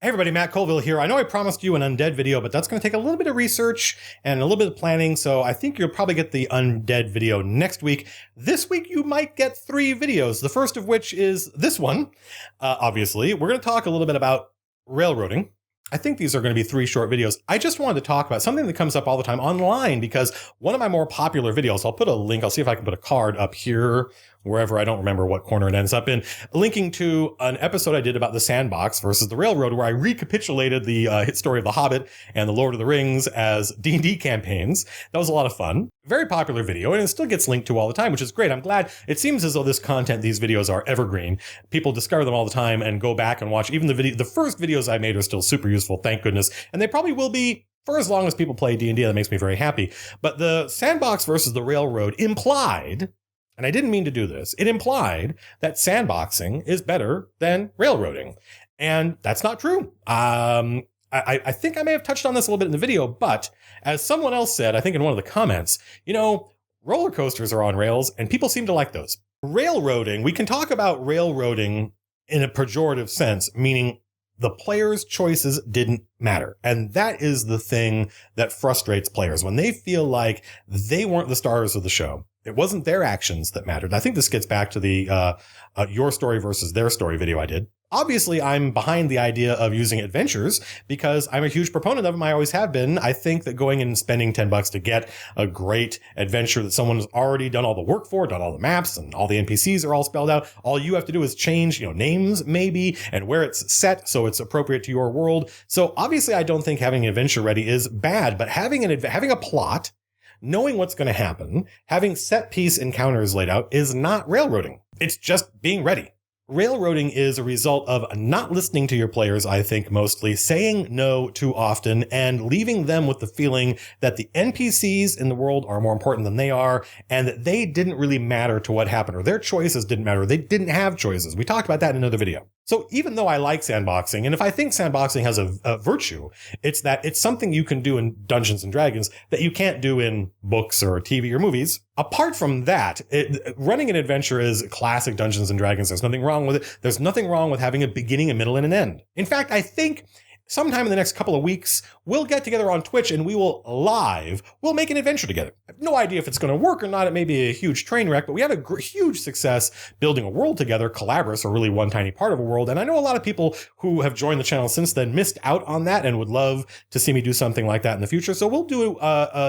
Hey everybody, Matt Colville here. I know I promised you an undead video, but that's going to take a little bit of research and a little bit of planning, so I think you'll probably get the undead video next week. This week you might get 3 videos, the first of which is this one. Obviously, we're going to talk a little bit about railroading. I think these are going to be 3 short videos. I just wanted to talk about something that comes up all the time online because one of my more popular videos, I'll put a link, I'll see if I can put a card up here, wherever, I don't remember what corner it ends up in, linking to an episode I did about the sandbox versus the railroad, where I recapitulated the hit story of The Hobbit and the Lord of the Rings as D&D campaigns. That was a lot of fun. Very popular video, and it still gets linked to all the time, which is great. I'm glad. It seems as though this content, these videos are evergreen. People discover them all the time and go back and watch. Even the first videos I made are still super useful, thank goodness. And they probably will be for as long as people play D&D. That makes me very happy. But the sandbox versus the railroad implied, and I didn't mean to do this, it implied that sandboxing is better than railroading. And that's not true. I think I may have touched on this a little bit in the video, but as someone else said, I think in one of the comments, roller coasters are on rails and people seem to like those. Railroading, we can talk about railroading in a pejorative sense, meaning the players' choices didn't matter. And that is the thing that frustrates players when they feel like they weren't the stars of the show. It wasn't their actions that mattered. I think this gets back to the your story versus their story video I did. Obviously, I'm behind the idea of using adventures because I'm a huge proponent of them. I always have been. I think that going and spending $10 to get a great adventure that someone has already done all the work for, done all the maps, and all the NPCs are all spelled out. All you have to do is change, names maybe, and where it's set so it's appropriate to your world. So obviously, I don't think having an adventure ready is bad, but having a plot, knowing what's going to happen, having set piece encounters laid out is not railroading. It's just being ready. Railroading is a result of not listening to your players, I think, mostly, saying no too often, and leaving them with the feeling that the NPCs in the world are more important than they are, and that they didn't really matter to what happened, or their choices didn't matter. They didn't have choices. We talked about that in another video. So even though I like sandboxing, and if I think sandboxing has a virtue, it's that it's something you can do in Dungeons & Dragons that you can't do in books or TV or movies. Apart from that, running an adventure is classic Dungeons & Dragons. There's nothing wrong with it. There's nothing wrong with having a beginning, a middle, and an end. In fact, I think sometime in the next couple of weeks, we'll get together on Twitch and we'll make an adventure together. I have no idea if it's going to work or not. It may be a huge train wreck, but we have a huge success building a world together. Collaborates are really one tiny part of a world. And I know a lot of people who have joined the channel since then missed out on that and would love to see me do something like that in the future. So we'll do,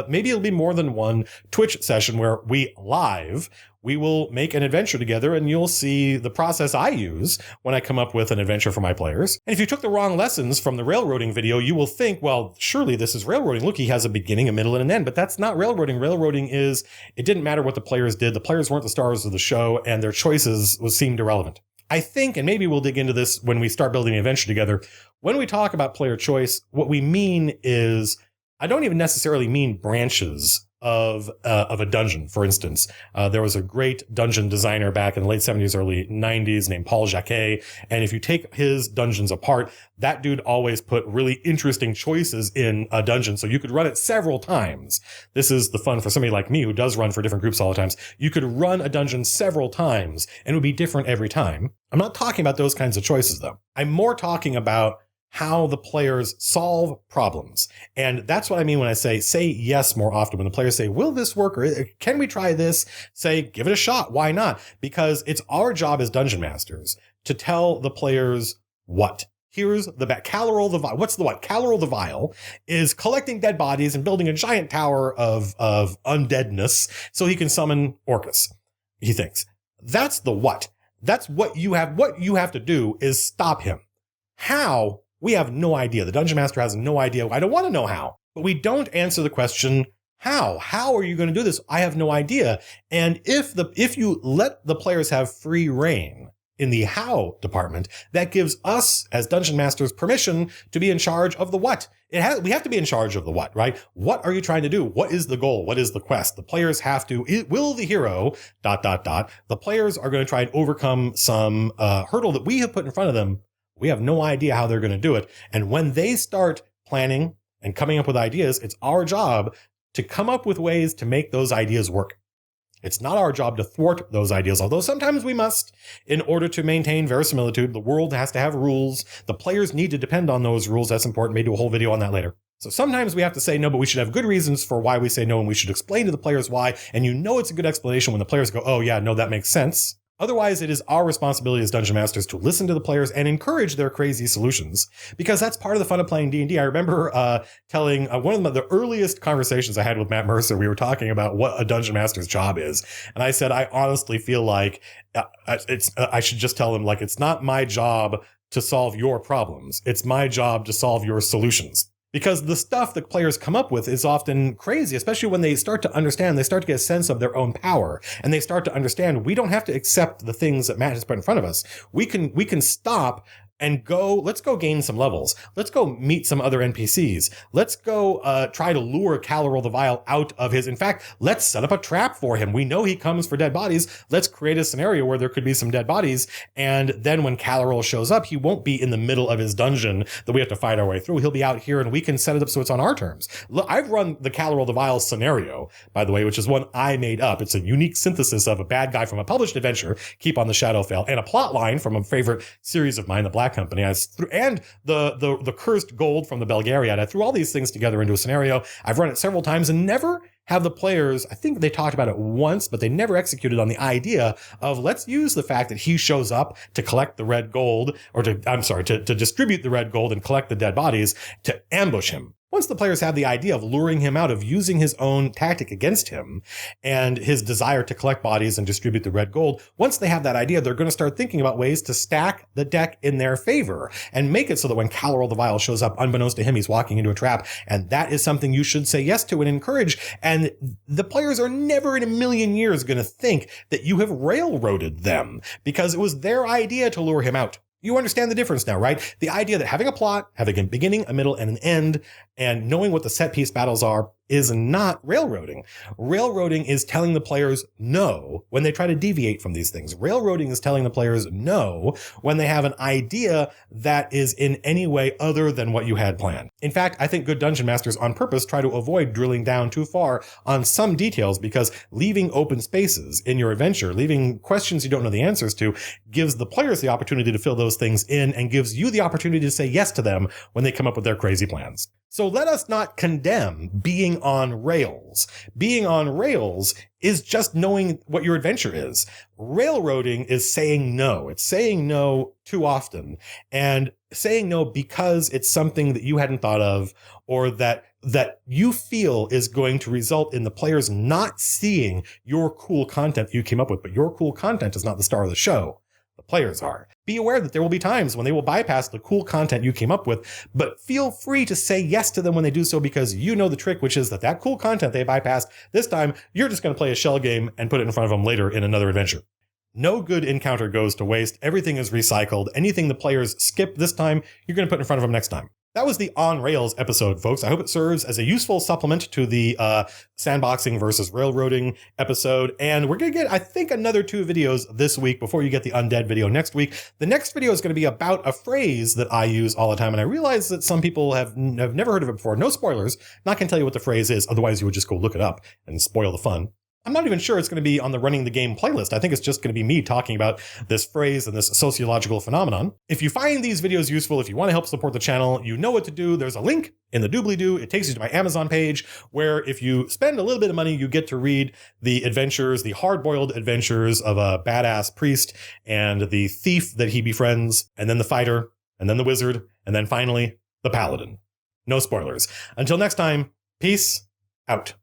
maybe it'll be more than one Twitch session where we will make an adventure together, and you'll see the process I use when I come up with an adventure for my players. And if you took the wrong lessons from the railroading video, you will think, well, surely this is railroading. Look, he has a beginning, a middle, and an end. But that's not railroading. Railroading is, it didn't matter what the players did. The players weren't the stars of the show, and their choices seemed irrelevant. I think, and maybe we'll dig into this when we start building an adventure together, when we talk about player choice, what we mean is, I don't even necessarily mean branches of a dungeon. For instance, there was a great dungeon designer back in the late 70s, early 90s named Paul Jacquet. And if you take his dungeons apart, that dude always put really interesting choices in a dungeon. So you could run it several times. This is the fun for somebody like me who does run for different groups all the times. You could run a dungeon several times and it would be different every time. I'm not talking about those kinds of choices though. I'm more talking about how the players solve problems. And that's what I mean when I say yes more often. When the players say, will this work? Or can we try this? Say, give it a shot. Why not? Because it's our job as dungeon masters to tell the players what. Here's the Calorol the Vile. What's the what? Calorol the Vile is collecting dead bodies and building a giant tower of undeadness so he can summon Orcus, he thinks. That's the what. That's what you have. What you have to do is stop him. How? We have no idea. The Dungeon Master has no idea. I don't want to know how. But we don't answer the question, how? How are you going to do this? I have no idea. And if you let the players have free reign in the how department, that gives us as Dungeon Masters permission to be in charge of the what. We have to be in charge of the what, right? What are you trying to do? What is the goal? What is the quest? The players have to, will the hero, ... The players are going to try and overcome some hurdle that we have put in front of them. We have no idea how they're going to do it. And when they start planning and coming up with ideas, it's our job to come up with ways to make those ideas work. It's not our job to thwart those ideas, although sometimes we must. In order to maintain verisimilitude, the world has to have rules. The players need to depend on those rules. That's important. Maybe do a whole video on that later. So sometimes we have to say no, but we should have good reasons for why we say no, and we should explain to the players why. And it's a good explanation when the players go, oh yeah, no, that makes sense. Otherwise, it is our responsibility as Dungeon Masters to listen to the players and encourage their crazy solutions, because that's part of the fun of playing D&D. I remember telling one of the earliest conversations I had with Matt Mercer. We were talking about what a Dungeon Master's job is, and I said, I honestly feel like I should just tell him, like, it's not my job to solve your problems. It's my job to solve your solutions. Because the stuff that players come up with is often crazy, especially when they start to understand, they start to get a sense of their own power, and they start to understand we don't have to accept the things that Matt has put in front of us. We can stop and let's go gain some levels. Let's go meet some other NPCs. Let's go try to lure Caloril the Vile out of in fact, let's set up a trap for him. We know he comes for dead bodies. Let's create a scenario where there could be some dead bodies. And then when Caloril shows up, he won't be in the middle of his dungeon that we have to fight our way through. He'll be out here, and we can set it up so it's on our terms. Look, I've run the Caloril the Vile scenario, by the way, which is one I made up. It's a unique synthesis of a bad guy from a published adventure, Keep on the Shadowfell, and a plot line from a favorite series of mine, the Black Company, and the cursed gold from the Belgariad. I threw all these things together into a scenario. I've run it several times and never have the players, I think they talked about it once, but they never executed on the idea of, let's use the fact that he shows up to collect the red gold, or to distribute the red gold and collect the dead bodies, to ambush him. Once the players have the idea of luring him out, of using his own tactic against him and his desire to collect bodies and distribute the red gold, once they have that idea, they're going to start thinking about ways to stack the deck in their favor and make it so that when Caloril the Vile shows up, unbeknownst to him, he's walking into a trap. And that is something you should say yes to and encourage. And the players are never in a million years going to think that you have railroaded them, because it was their idea to lure him out. You understand the difference now, right? The idea that having a plot, having a beginning, a middle, and an end, and knowing what the set piece battles are, is not railroading. Railroading is telling the players no when they try to deviate from these things. Railroading is telling the players no when they have an idea that is in any way other than what you had planned. In fact, I think good dungeon masters on purpose try to avoid drilling down too far on some details, because leaving open spaces in your adventure, leaving questions you don't know the answers to, gives the players the opportunity to fill those things in and gives you the opportunity to say yes to them when they come up with their crazy plans. So let us not condemn being on rails. Being on rails is just knowing what your adventure is. Railroading is saying no. It's saying no too often, and saying no because it's something that you hadn't thought of, or that you feel is going to result in the players not seeing your cool content that you came up with. But your cool content is not the star of the show. The players are. Be aware that there will be times when they will bypass the cool content you came up with, but feel free to say yes to them when they do so, because you know the trick, which is that cool content they bypassed, this time you're just going to play a shell game and put it in front of them later in another adventure. No good encounter goes to waste. Everything is recycled. Anything the players skip this time, you're going to put in front of them next time. That was the On Rails episode, folks. I hope it serves as a useful supplement to the sandboxing versus railroading episode. And we're going to get, I think, another 2 videos this week before you get the Undead video next week. The next video is going to be about a phrase that I use all the time. And I realize that some people have never heard of it before. No spoilers. Not going to tell you what the phrase is. Otherwise, you would just go look it up and spoil the fun. I'm not even sure it's going to be on the Running the Game playlist. I think it's just going to be me talking about this phrase and this sociological phenomenon. If you find these videos useful, if you want to help support the channel, you know what to do. There's a link in the doobly-doo. It takes you to my Amazon page, where if you spend a little bit of money, you get to read the adventures, the hard-boiled adventures of a badass priest and the thief that he befriends, and then the fighter, and then the wizard, and then finally the paladin. No spoilers. Until next time, peace out.